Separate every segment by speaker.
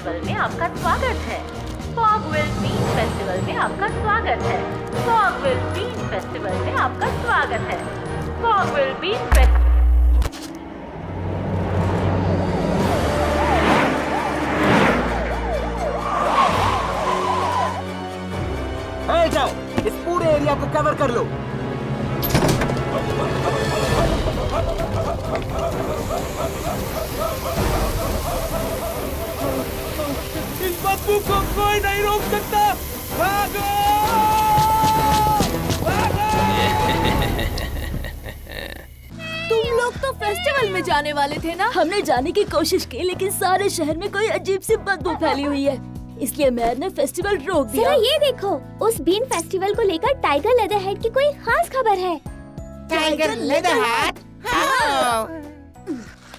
Speaker 1: Festival में आपका स्वागत है। फॉगविल बीन फेस्टिवल में आपका स्वागत है। फॉगविल बीन फेस्टिवल में आपका स्वागत है। फॉगविल बीन फेस्टिवल।
Speaker 2: जाओ, इस पूरे एरिया को कवर कर लो।
Speaker 3: इस बदबू को कोई नहीं रोक सकता। भागो! भागो!
Speaker 4: तुम लोग तो फेस्टिवल में जाने वाले थे ना? हमने जाने की कोशिश की लेकिन सारे शहर में कोई अजीब सी बदबू फैली हुई है, इसलिए मेयर ने फेस्टिवल रोक दिया।
Speaker 5: जरा ये देखो, उस बीन फेस्टिवल को लेकर टाइगर लेदरहेड की कोई खास खबर है।
Speaker 6: टाइगर लेदरहेड? हाँ।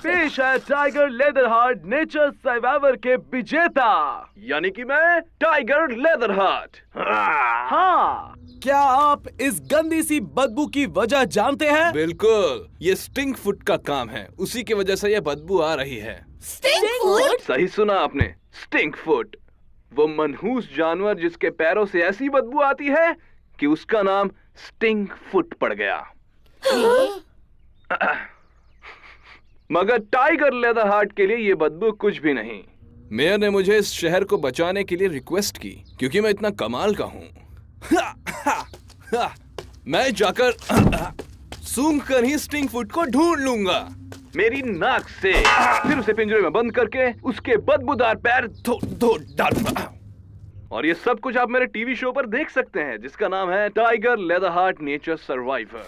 Speaker 3: पेश है टाइगर लेदरहार्ट नेचर सर्वाइवर के विजेता, यानी कि मैं टाइगर लेदरहार्ट। हाँ।
Speaker 7: क्या आप इस गंदी सी बदबू की वजह जानते हैं?
Speaker 8: बिल्कुल, ये स्टिंक फुट का काम है, उसी की वजह से ये बदबू आ रही है।
Speaker 5: Stink foot?
Speaker 3: सही सुना आपने, स्टिंक फुट। वो मनहूस जानवर जिसके पैरों से ऐसी बदबू आती है कि उसका नाम स्टिंक फुट पड़ गया। मगर टाइगर लेदरहार्ट के लिए ये बदबू कुछ भी नहीं।
Speaker 8: मेयर ने मुझे इस शहर को बचाने के लिए रिक्वेस्ट की क्योंकि मैं इतना कमाल का हूँ। मैं जाकर सूंघ कर ही स्टिंक फुट को ढूंढ लूंगा
Speaker 3: मेरी नाक से, फिर उसे पिंजरे में बंद करके उसके बदबूदार पैर धो डालूंगा। और ये सब कुछ आप मेरे टीवी शो पर देख सकते हैं जिसका नाम है टाइगर लेदरहार्ट नेचर सर्वाइवर।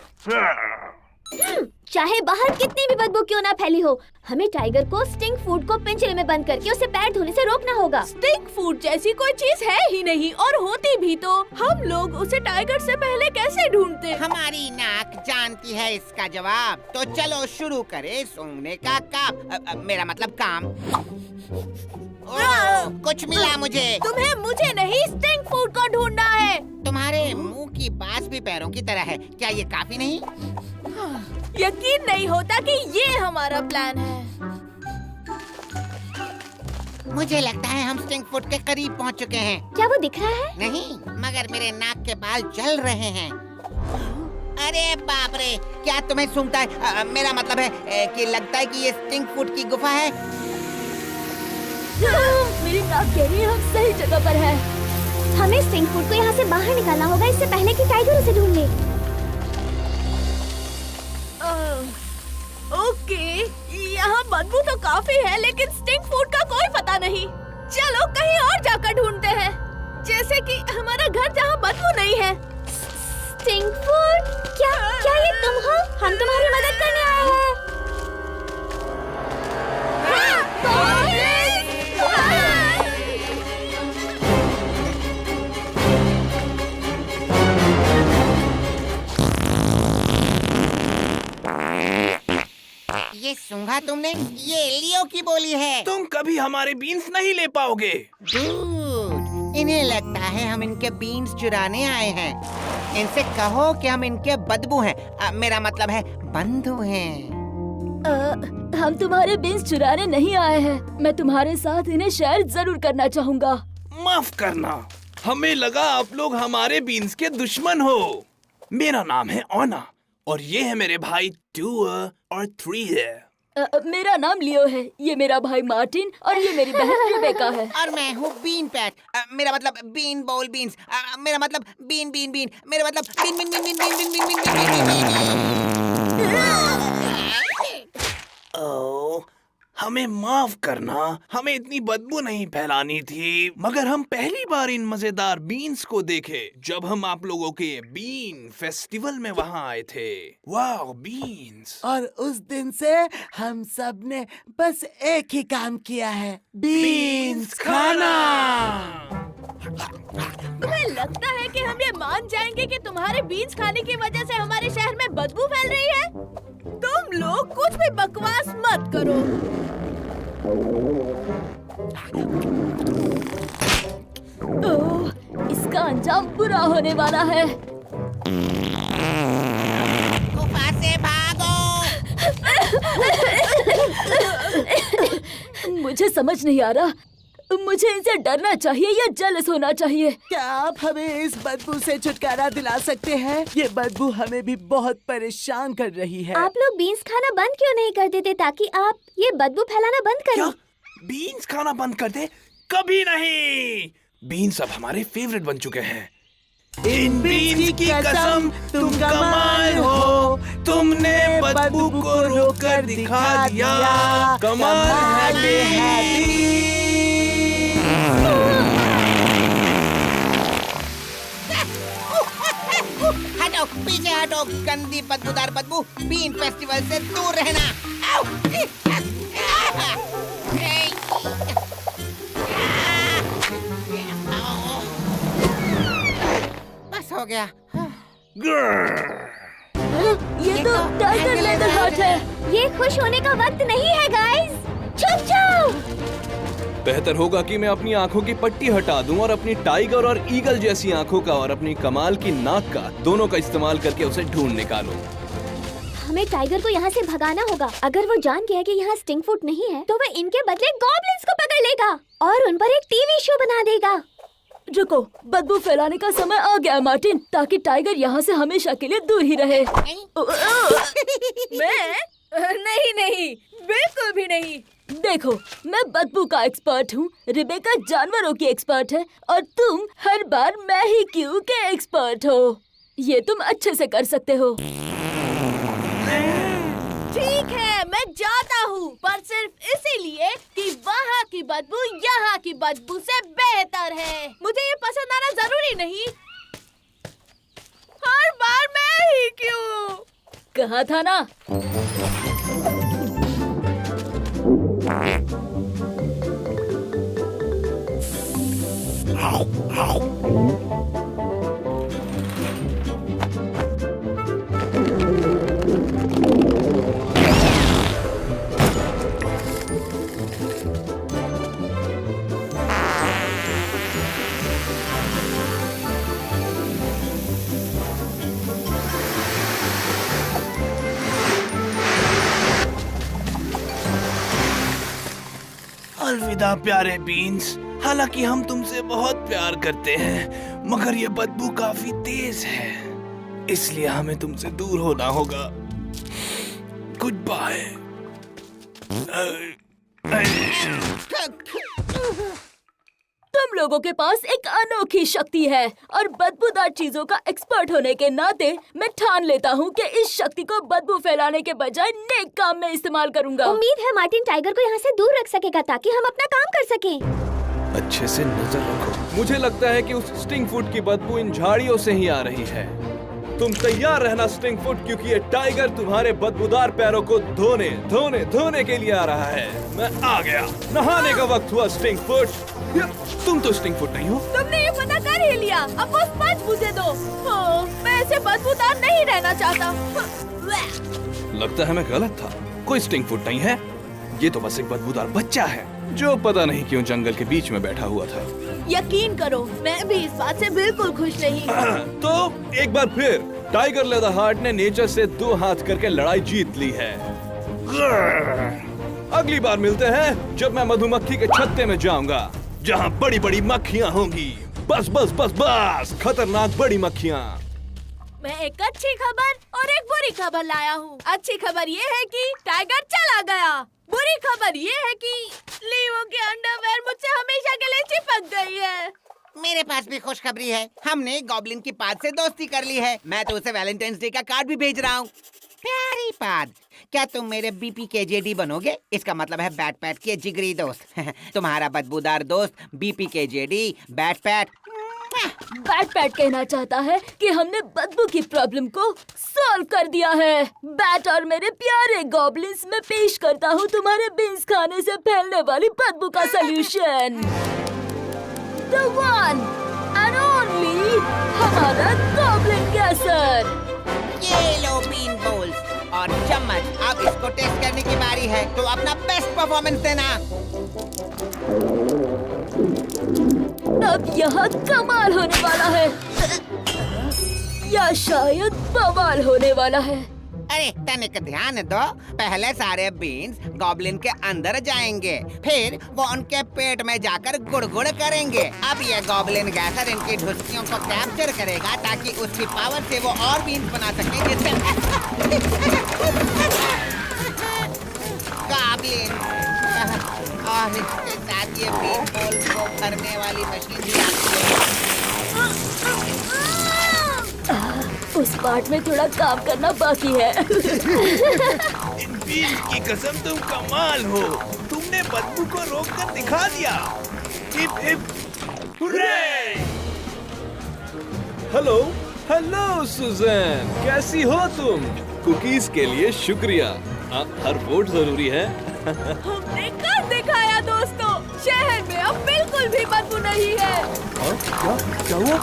Speaker 5: चाहे बाहर कितनी भी बदबू क्यों ना फैली हो, हमें टाइगर को स्टिंक फूड को पिंजरे में बंद करके उसे पैर धोने से रोकना होगा।
Speaker 4: स्टिंक फूड जैसी कोई चीज है ही नहीं, और होती भी तो हम लोग उसे टाइगर से पहले कैसे ढूंढते?
Speaker 6: हमारी नाक जानती है इसका जवाब। तो चलो शुरू करें सूंघने का काम, मेरा मतलब काम। कुछ मिला मुझे।
Speaker 4: तुम्हें मुझे नहीं, स्टिंक फूड को ढूंढना है।
Speaker 6: तुम्हारे मुंह की बात भी पैरों की तरह है, क्या ये काफी नहीं?
Speaker 4: यकीन नहीं होता कि ये हमारा प्लान है।
Speaker 6: मुझे लगता है हम स्टिंक फुट के करीब पहुंच चुके हैं।
Speaker 5: क्या वो दिख रहा है?
Speaker 6: नहीं, मगर मेरे नाक के बाल जल रहे हैं। अरे बाप रे, क्या तुम्हें सूंघता है? मेरा मतलब है कि लगता है कि ये स्टिंक फुट की गुफा है।
Speaker 4: मेरी नाक कह रही है हम सही जगह पर हैं।
Speaker 5: हमें स्टिंक फूड को यहाँ से बाहर निकालना होगा इससे पहले कि टाइगर उसे ढूंढ ले।
Speaker 4: ओके, यहाँ बदबू तो काफी है लेकिन स्टिंक फूड का कोई पता नहीं। चलो कहीं और जाकर ढूंढते हैं, जैसे कि हमारा घर जहाँ बदबू नहीं है।
Speaker 5: Stink food? क्या ये तुम हो? हम तुम्हारी मदद करने आए हैं।
Speaker 6: ये सूंघा तुमने? ये लियो की बोली है।
Speaker 8: तुम कभी हमारे बीन्स नहीं ले पाओगे।
Speaker 6: डूड, इन्हें लगता है हम इनके बीन्स चुराने आए हैं। इनसे कहो कि हम इनके बदबू हैं, मेरा मतलब है बंधु हैं।
Speaker 4: हम तुम्हारे बीन्स चुराने नहीं आए हैं। मैं तुम्हारे साथ इन्हें शेयर जरूर करना चाहूँगा।
Speaker 8: माफ करना, हमें लगा आप लोग हमारे बीन्स के दुश्मन हो। मेरा नाम है ओना और ये है मेरे भाई 2 और 3 है।
Speaker 4: मेरा नाम लियो है, ये मेरा भाई मार्टिन और ये मेरी बहन रिबेका है।
Speaker 6: और मैं हूँ बीन पैट, मेरा मतलब बीन बोल बीन्स, मेरा मतलब बीन बीन बीन, मेरा मतलब Bean Bean Bean Bean Bean Bean Bean Bean Bean Bean.
Speaker 8: ओह, हमें माफ करना, हमें इतनी बदबू नहीं फैलानी थी। मगर हम पहली बार इन मजेदार बीन्स को देखे जब हम आप लोगों के बीन फेस्टिवल में वहाँ आए थे। वाह बीन्स!
Speaker 2: और उस दिन से हम सब ने बस एक ही काम किया है, बीन्स खाना।
Speaker 4: तुम्हें लगता है कि हम ये मान जाएंगे कि तुम्हारे बीन्स खाने की वजह से हमारे शहर में बदबू फैल रही है? तुम लोग कुछ भी बकवास मत करो। ओह, इसका अंजाम बुरा होने वाला है।
Speaker 6: गुफा से भागो!
Speaker 4: मुझे समझ नहीं आ रहा मुझे इनसे डरना चाहिए या जेलस होना चाहिए?
Speaker 2: क्या आप हमें इस बदबू से छुटकारा दिला सकते हैं? ये बदबू हमें भी बहुत परेशान कर रही है।
Speaker 5: आप लोग बीन्स खाना बंद क्यों नहीं कर देते ताकि आप ये बदबू फैलाना बंद
Speaker 8: क्या
Speaker 5: करें?
Speaker 8: बीन्स खाना बंद कर दे? कभी नहीं। बीन्स अब हमारे फेवरेट बन चुके हैं। इन बीन्स की कसम, तुम कमाल हो। तुमने बदबू को रोककर दिखा दिया। कमाल है।
Speaker 6: हटो, पीछे हटो, गंदी बदबूदार बदबू। बीन फेस्टिवल से दूर रहना। आओ! बस हो गया।
Speaker 4: ये तो टाइगर लेदर हार्ट है।
Speaker 5: ये खुश होने का वक्त नहीं है गाइस। छुप जाओ।
Speaker 3: बेहतर होगा कि मैं अपनी आंखों की पट्टी हटा दूं और अपनी टाइगर और ईगल जैसी आंखों का और अपनी कमाल की नाक का दोनों का इस्तेमाल करके उसे ढूंढ निकालूं।
Speaker 5: हमें टाइगर को यहाँ से भगाना होगा। अगर वो जान गया कि यहाँ स्टिंग फूट नहीं है, तो वह इनके बदले गॉब्लिन्स को पकड़ लेगा और उन पर एक टीवी शो बना देगा।
Speaker 4: रुको, बदबू फैलाने का समय आ गया मार्टिन, ताकि टाइगर यहाँ से हमेशा के लिए दूर ही रहे।
Speaker 9: मैं? नहीं, बिल्कुल भी नहीं।
Speaker 4: देखो, मैं बदबू का एक्सपर्ट हूँ, रिबेका जानवरों की एक्सपर्ट है और तुम हर बार मैं ही क्यों के एक्सपर्ट हो। ये तुम अच्छे से कर सकते हो।
Speaker 9: ठीक है, मैं जाता हूँ, पर सिर्फ इसीलिए कि वहाँ की बदबू यहाँ की बदबू से बेहतर है। मुझे ये पसंद आना जरूरी नहीं। हर बार मैं ही क्यों?
Speaker 4: कहा था ना।
Speaker 8: अलविदा प्यारे बीन्स। हालांकि हम तुमसे बहुत प्यार करते हैं, मगर ये बदबू काफी तेज है, इसलिए हमें तुमसे दूर होना होगा। Good bye.
Speaker 4: तुम लोगों के पास एक अनोखी शक्ति है और बदबूदार चीजों का एक्सपर्ट होने के नाते मैं ठान लेता हूँ कि इस शक्ति को बदबू फैलाने के बजाय नेक काम में इस्तेमाल करूँगा।
Speaker 5: उम्मीद है मार्टिन टाइगर को यहाँ से दूर रख सकेगा ताकि हम अपना काम कर सकें।
Speaker 3: अच्छे से नजर रखो। मुझे लगता है कि उस स्टिंग फूट की बदबू इन झाड़ियों से ही आ रही है। तुम तैयार रहना स्टिंग फूट, क्योंकि ये टाइगर तुम्हारे बदबूदार पैरों को धोने धोने धोने के लिए आ रहा है। मैं आ गया। नहाने का वक्त हुआ स्टिंग फूट। तुम तो स्टिंग फूट नहीं हो।
Speaker 9: तुमने ये पता कर ही लिया। अब वो स्पंज मुझे दो। मैं ऐसे बदबूदार नहीं रहना चाहता।
Speaker 3: लगता है मैं गलत था। कोई स्टिंग फूट नहीं है, ये तो बस एक बदबूदार बच्चा है जो पता नहीं क्यों जंगल के बीच में बैठा हुआ था।
Speaker 9: यकीन करो, मैं भी इस बात से बिल्कुल खुश नहीं।
Speaker 3: तो एक बार फिर टाइगर लेदर हार्ट ने नेचर से 2 हाथ करके लड़ाई जीत ली है। अगली बार मिलते हैं जब मैं मधुमक्खी के छत्ते में जाऊंगा, जहाँ बड़ी बड़ी मक्खियाँ होंगी। बस बस बस बस, खतरनाक बड़ी मक्खियाँ।
Speaker 9: मैं एक अच्छी खबर और एक बुरी खबर लाया हूँ। अच्छी खबर ये है कि टाइगर चला गया। बुरी खबर ये है कि लीवो की अंडरवेयर मुझसे हमेशा के लिए चिपक गई है।
Speaker 6: मेरे पास भी खुशखबरी है। हमने गॉब्लिन की पाद से दोस्ती कर ली है। मैं तो उसे वैलेंटाइंस डे का कार्ड भी भेज रहा हूँ। प्यारी पाद, क्या तुम मेरे BPKJD बनोगे? इसका मतलब है बैट पैट के जिगरी दोस्त। तुम्हारा बदबूदार दोस्त BPKJD bat PAT.
Speaker 4: Bat PAT कहना चाहता है कि हमने बदबू की प्रॉब्लम को सॉल्व कर दिया है। बैट और मेरे प्यारे गॉब्लिन्स, में पेश करता हूँ तुम्हारे बीन्स खाने से फैलने वाली बदबू का solution. The one and only हमारा गॉब्लिन गैसर।
Speaker 6: ये लो बीन बोल्स और चम्मच। अब इसको टेस्ट करने की बारी है, तो अपना बेस्ट परफॉर्मेंस देना।
Speaker 4: अब यहाँ कमाल होने वाला है, या शायद बवाल होने वाला है।
Speaker 6: अरे तनिक ध्यान दो, पहले सारे बीन्स गॉब्लिन के अंदर जाएंगे, फिर वो उनके पेट में जाकर गुड़गुड़ करेंगे। अब ये गॉब्लिन गैसर इनकी ढुसकियों को कैप्चर करेगा ताकि उसकी पावर से वो और बीन्स बना सके, जिससे गॉब्लिन और इसके साथ ये बीन बॉल को भरने वाली मशीन भी आती है।
Speaker 4: उस पार्ट में थोड़ा काम करना बाकी है।
Speaker 8: इन बीन्स की कसम तुम कमाल हो, तुमने बदबू को रोक कर दिखा दिया। Hip hip hurray!
Speaker 3: Hello hello Susan, कैसी हो तुम? कुकीज के लिए शुक्रिया। हर वोट जरूरी है।
Speaker 9: हमने कर दिखाया दोस्तों, शहर में अब बिल्कुल भी बदबू नहीं है।
Speaker 3: क्या हुआ?